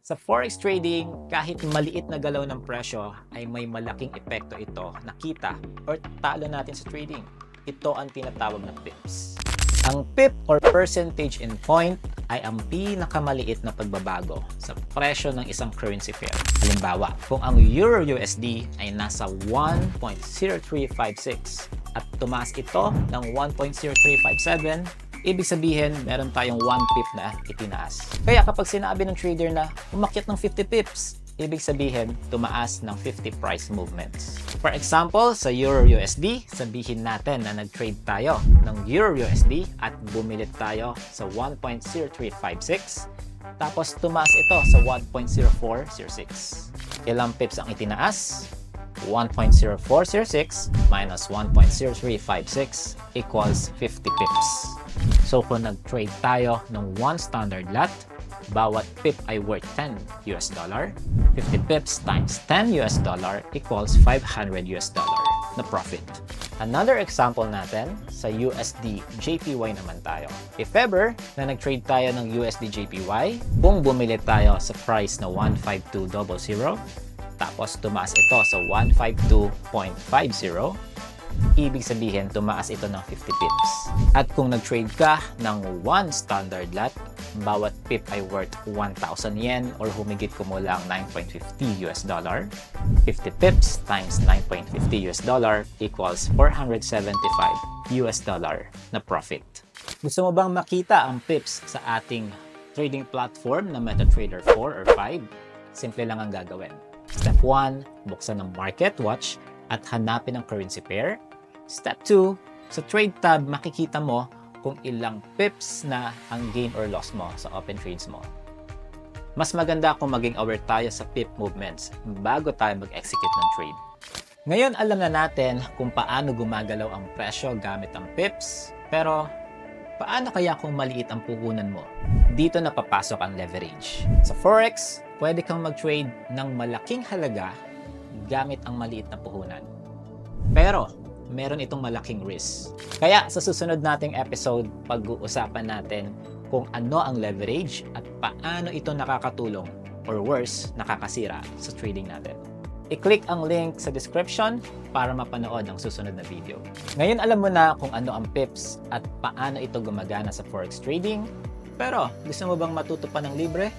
Sa forex trading, kahit maliit na galaw ng presyo ay may malaking epekto ito na kita or talo natin sa trading. Ito ang tinatawag na pips. Ang pip or percentage in point ay ang pinakamaliit na pagbabago sa presyo ng isang currency pair. Halimbawa, kung ang Euro-USD ay nasa 1.0356 at tumaas ito ng 1.0357, ibig sabihin, meron tayong 1 pip na itinaas. Kaya kapag sinabi ng trader na umakyat ng 50 pips, ibig sabihin, tumaas ng 50 price movements. For example, sa Euro-USD, sabihin natin na nag-trade tayo ng Euro-USD at bumili tayo sa 1.0356, tapos tumaas ito sa 1.0406. Ilang pips ang itinaas? 1.0406 minus 1.0356 equals 50 pips. So kung nag-trade tayo ng 1 standard lot, bawat pip ay worth $10. 50 pips times $10 equals $500 na profit. Another example natin, sa USD JPY naman tayo. If ever na nag-trade tayo ng USD JPY, kung bumili tayo sa price na 15200, tapos tumaas ito sa 152.50, ibig sabihin tumaas ito ng 50 pips. At kung nag-trade ka ng 1 standard lot, bawat pip ay worth 1,000 yen or humigit kumulang $9.50. 50 pips times $9.50 equals $475 na profit. Gusto mo bang makita ang pips sa ating trading platform na MetaTrader 4 or 5? Simple lang ang gagawin. Step 1, buksan ang Market Watch at hanapin ang currency pair. Step 2, sa Trade tab makikita mo kung ilang pips na ang gain or loss mo sa open trades mo. Mas maganda kung maging aware tayo sa pip movements bago tayo mag-execute ng trade. Ngayon alam na natin kung paano gumagalaw ang presyo gamit ang pips, pero paano kaya kung maliit ang puhunan mo? Dito na papasok ang leverage. Sa Forex, pwede kang mag-trade ng malaking halaga gamit ang maliit na puhunan. Pero, meron itong malaking risk. Kaya sa susunod nating episode, pag-uusapan natin kung ano ang leverage at paano ito nakakatulong or worse, nakakasira sa trading natin. I-click ang link sa description para mapanood ang susunod na video. Ngayon alam mo na kung ano ang pips at paano ito gumagana sa Forex trading. Pero, gusto mo bang matuto pa ng libre?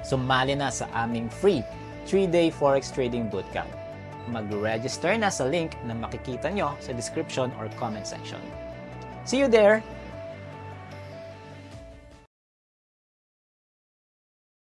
Sumali na sa aming free 3-day Forex Trading Bootcamp. Mag-register na sa link na makikita nyo sa description or comment section. See you there!